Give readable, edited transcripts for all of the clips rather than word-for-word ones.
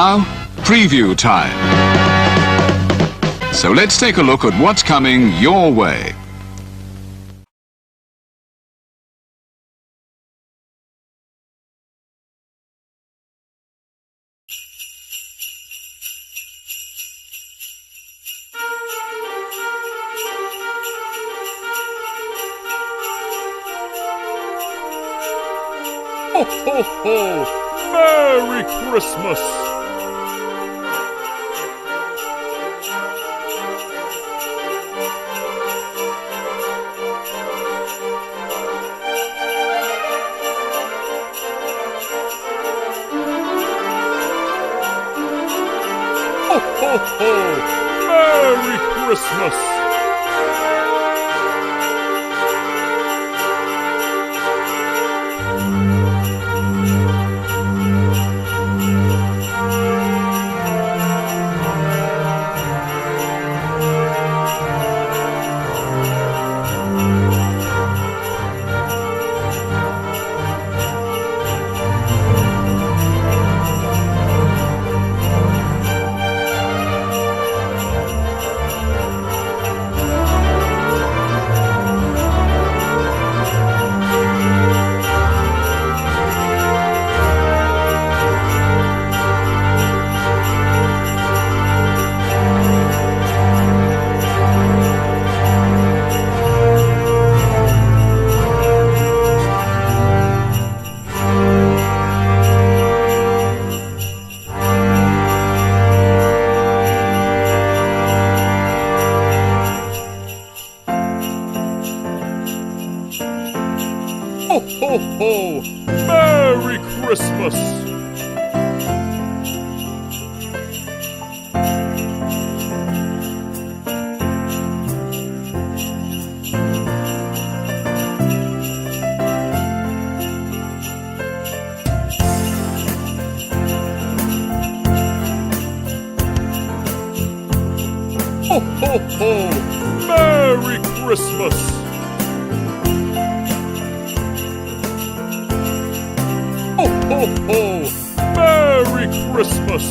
Now, preview time. So let's take a look at what's coming your way. Ho, ho, ho! Merry Christmas! Ho, ho, ho! Merry Christmas! Ho, ho, ho! Merry Christmas! Ho, ho, ho! Merry Christmas! Ho, ho, ho! Merry Christmas!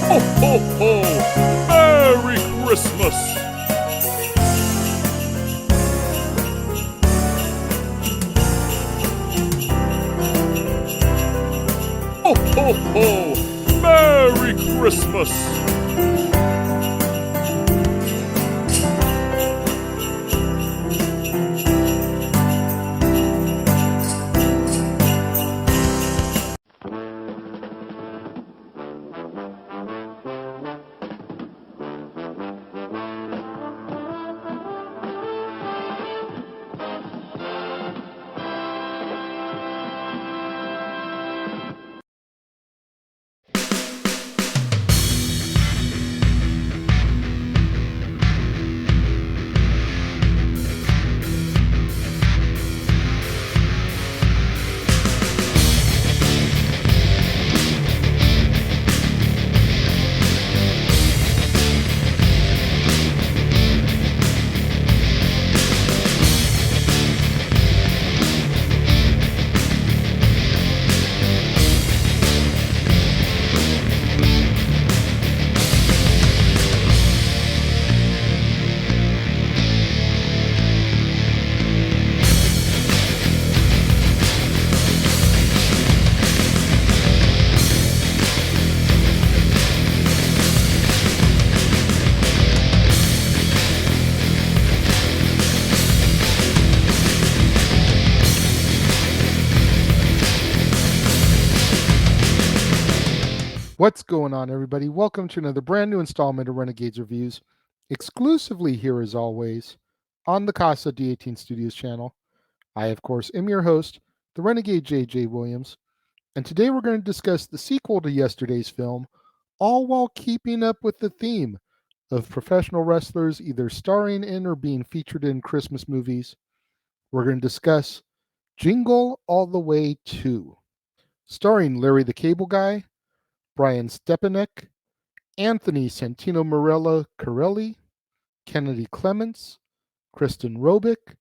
Ho, ho, ho! Merry Christmas! Ho, ho, ho! Merry Christmas! What's going on, everybody? Welcome to another brand new installment of Renegades Reviews, exclusively here as always on the Casa D18 Studios channel. I, of course, am your host, the Renegade JJ Williams, and today we're going to discuss the sequel to yesterday's film, all while keeping up with the theme of professional wrestlers either starring in or being featured in Christmas movies. We're going to discuss Jingle All the Way 2, starring Larry the Cable Guy, Brian Stepanek, Anthony Santino Marella Corelli, Kennedy Clements, Kristen Robick,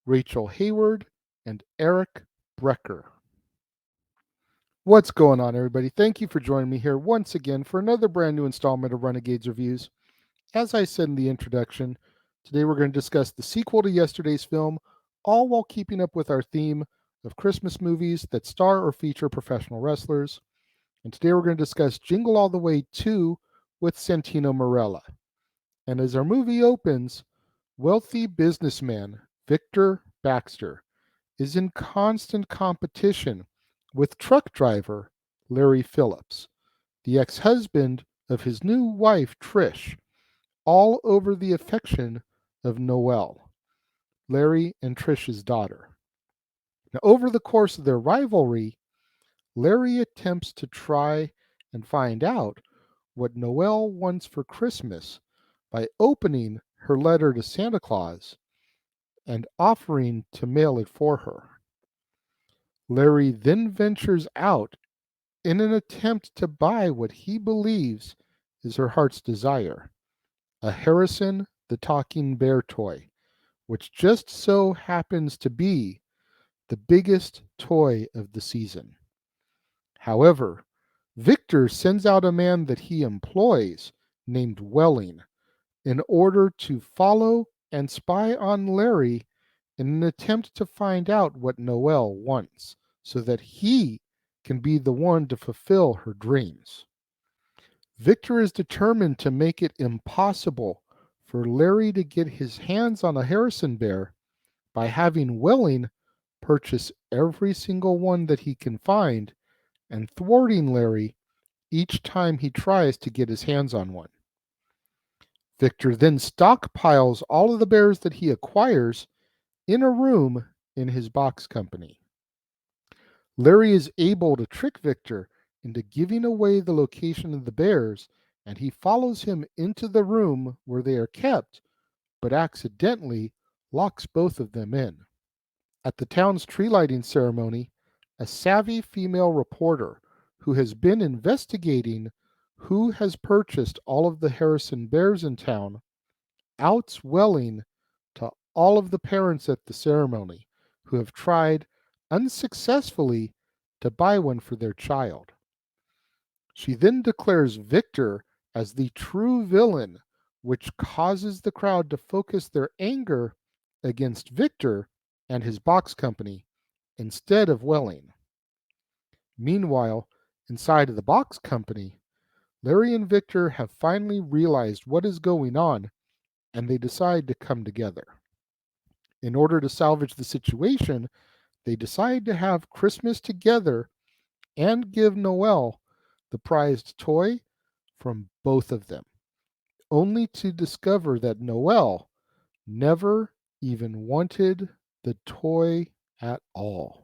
Rachel Hayward, and Eric Brecker. What's going on, everybody? Thank you for joining me here once again for another brand new installment of Renegades Reviews. As I said in the introduction, today we're going to discuss the sequel to yesterday's film, all while keeping up with our theme of Christmas movies that star or feature professional wrestlers. And today we're going to discuss Jingle All the Way 2 with Santino Marella. And as our movie opens, wealthy businessman Victor Baxter is in constant competition with truck driver Larry Phillips, the ex-husband of his new wife Trish, all over the affection of Noelle, Larry and Trish's daughter. Now, over the course of their rivalry, Larry attempts to try and find out what Noelle wants for Christmas by opening her letter to Santa Claus and offering to mail it for her. Larry then ventures out in an attempt to buy what he believes is her heart's desire, a Harrison the Talking Bear toy, which just so happens to be the biggest toy of the season. However, Victor sends out a man that he employs named Welling in order to follow and spy on Larry in an attempt to find out what Noelle wants so that he can be the one to fulfill her dreams. Victor is determined to make it impossible for Larry to get his hands on a Harrison bear by having Welling purchase every single one that he can find and thwarting Larry each time he tries to get his hands on one. Victor then stockpiles all of the bears that he acquires in a room in his box company. Larry is able to trick Victor into giving away the location of the bears, and he follows him into the room where they are kept, but accidentally locks both of them in. At the town's tree lighting ceremony, a savvy female reporter who has been investigating who has purchased all of the Harrison bears in town outs Welling to all of the parents at the ceremony who have tried unsuccessfully to buy one for their child. She then declares Victor as the true villain, which causes the crowd to focus their anger against Victor and his box company instead of Welling. Meanwhile, inside of the box company, Larry and Victor have finally realized what is going on, and they decide to come together. In order to salvage the situation, they decide to have Christmas together and give Noelle the prized toy from both of them, only to discover that Noelle never even wanted the toy at all.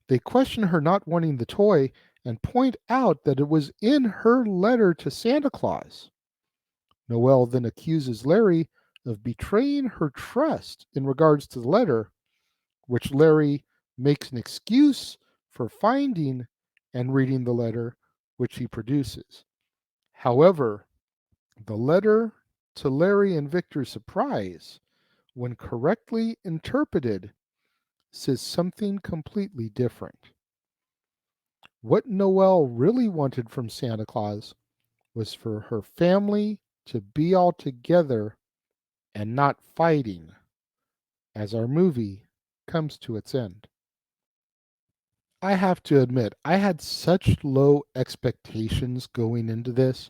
They question her not wanting the toy and point out that it was in her letter to Santa Claus. Noelle then accuses Larry of betraying her trust in regards to the letter, which Larry makes an excuse for finding and reading the letter, which he produces. However, the letter, to Larry and Victor's surprise, when correctly interpreted, says something completely different. What Noelle really wanted from Santa Claus was for her family to be all together and not fighting as our movie comes to its end. I have to admit, I had such low expectations going into this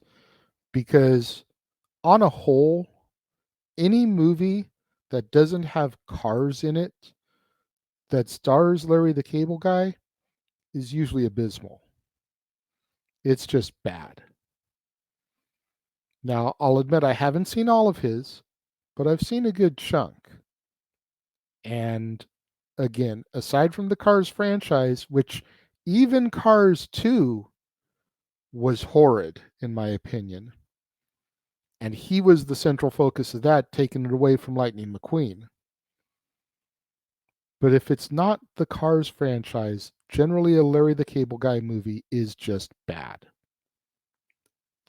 because, on a whole, any movie that doesn't have cars in it that stars Larry the Cable Guy is usually abysmal. It's just bad. Now, I'll admit I haven't seen all of his, but I've seen a good chunk. And again, aside from the Cars franchise, which even Cars 2 was horrid, in my opinion, and he was the central focus of that, taking it away from Lightning McQueen. But if it's not the Cars franchise, generally a Larry the Cable Guy movie is just bad.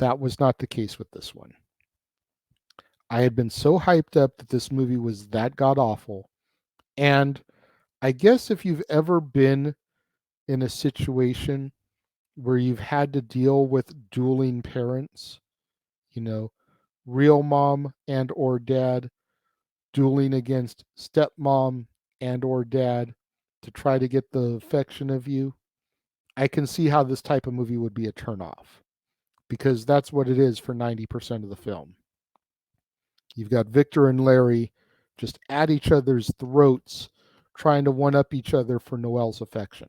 That was not the case with this one. I had been so hyped up that this movie was that god awful. And I guess if you've ever been in a situation where you've had to deal with dueling parents, you know, real mom and or dad dueling against stepmom and or dad to try to get the affection of you, I can see how this type of movie would be a turnoff, because that's what it is for 90% of the film. You've got Victor and Larry just at each other's throats trying to one up each other for Noelle's affection.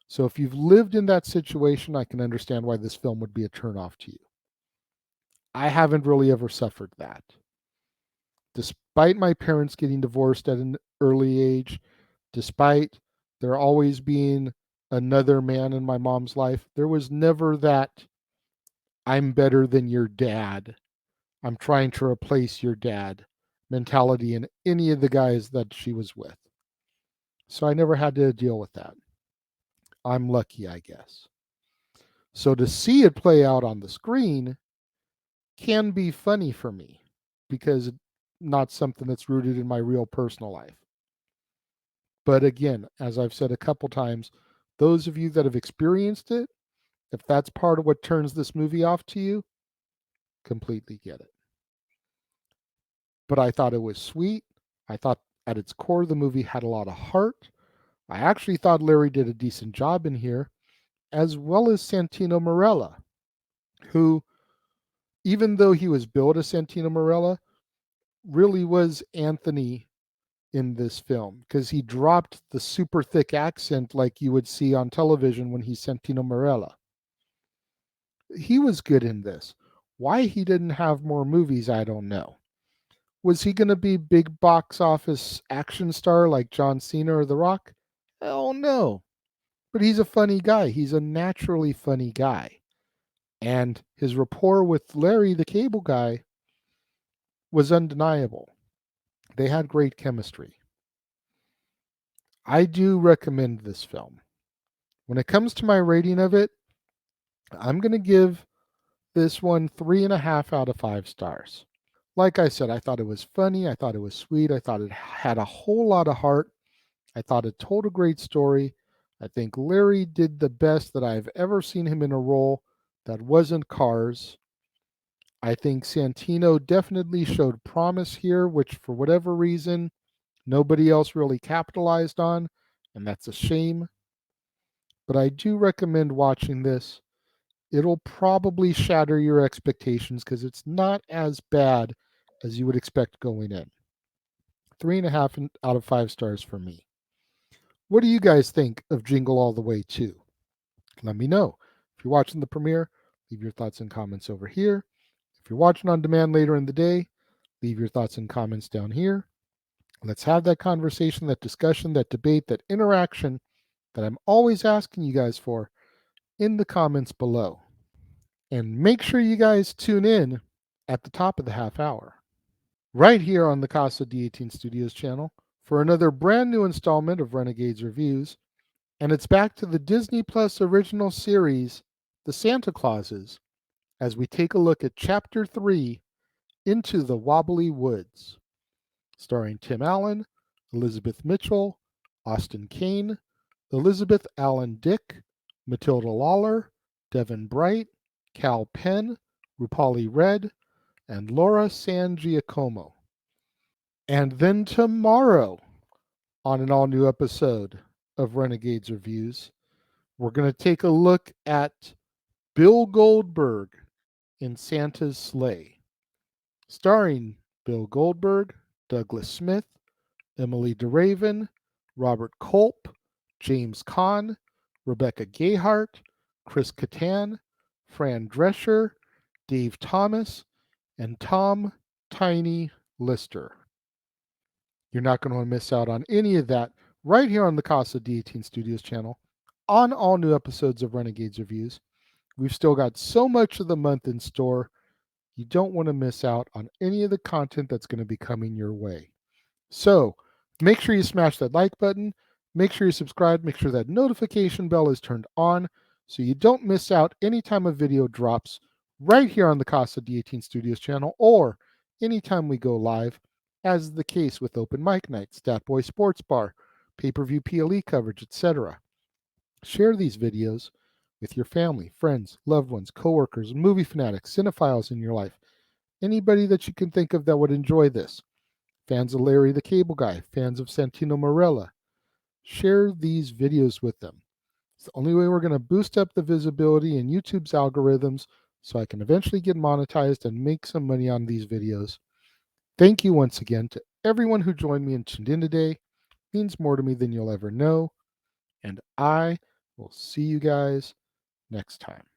So if you've lived in that situation, I can understand why this film would be a turnoff to you. I haven't really ever suffered that. Despite my parents getting divorced at an early age, despite there always being another man in my mom's life, there was never that I'm better than your dad, I'm trying to replace your dad mentality in any of the guys that she was with. So I never had to deal with that. I'm lucky, I guess. So to see it play out on the screen can be funny for me, because it's not something that's rooted in my real personal life. But again, as I've said a couple times, those of you that have experienced it, if that's part of what turns this movie off to you, completely get it. But I thought it was sweet. I thought at its core the movie had a lot of heart. I actually thought Larry did a decent job in here, as well as Santino Marella, who, even though he was billed as Santino Marella, really was Anthony in this film, because he dropped the super thick accent like you would see on television when he's Santino Marella. He was good in this. Why he didn't have more movies, I don't know. Was he going to be big box office action star like John Cena or The Rock? Hell no. But he's a funny guy. He's a naturally funny guy. And his rapport with Larry, the Cable Guy, was undeniable. They had great chemistry. I do recommend this film. When it comes to my rating of it, I'm going to give this one 3.5 out of 5 stars. Like I said, I thought it was funny. I thought it was sweet. I thought it had a whole lot of heart. I thought it told a great story. I think Larry did the best that I've ever seen him in a role that wasn't Cars. I think Santino definitely showed promise here, which for whatever reason, nobody else really capitalized on, and that's a shame. But I do recommend watching this. It'll probably shatter your expectations because it's not as bad as you would expect going in. 3.5 out of 5 stars for me. What do you guys think of Jingle All the Way 2? Let me know. If you're watching the premiere, leave your thoughts and comments over here. If you're watching on demand later in the day, leave your thoughts and comments down here. Let's have that conversation, that discussion, that debate, that interaction that I'm always asking you guys for in the comments below. And make sure you guys tune in at the top of the half hour, right here on the Casa D18 Studios channel, for another brand new installment of Renegades Reviews. And it's back to the Disney Plus original series, The Santa Clauses, as we take a look at Chapter 3, Into the Wobbly Woods, starring Tim Allen, Elizabeth Mitchell, Austin Kane, Elizabeth Allen Dick, Matilda Lawler, Devin Bright, Cal Penn, Rupali Red, and Laura San Giacomo. And then tomorrow, on an all-new episode of Renegades Reviews, we're going to take a look at Bill Goldberg in Santa's Sleigh, starring Bill Goldberg, Douglas Smith, Emily DeRaven, Robert Culp, James Caan, Rebecca Gayhart, Chris Kattan, Fran Drescher, Dave Thomas, and Tom Tiny Lister. You're not going to want to miss out on any of that right here on the Casa D18 Studios channel on all new episodes of Renegades Reviews. We've still got so much of the month in store. You don't want to miss out on any of the content that's going to be coming your way. So make sure you smash that like button. Make sure you subscribe. Make sure that notification bell is turned on so you don't miss out anytime a video drops right here on the Casa D18 Studios channel or anytime we go live, as is the case with Open Mic Night, Stat Boy Sports Bar, pay-per-view PLE coverage, etc. Share these videos with your family, friends, loved ones, coworkers, movie fanatics, cinephiles in your life. Anybody that you can think of that would enjoy this. Fans of Larry the Cable Guy, fans of Santino Marella. Share these videos with them. It's the only way we're going to boost up the visibility in YouTube's algorithms so I can eventually get monetized and make some money on these videos. Thank you once again to everyone who joined me and tuned in today. It means more to me than you'll ever know. And I will see you guys next time.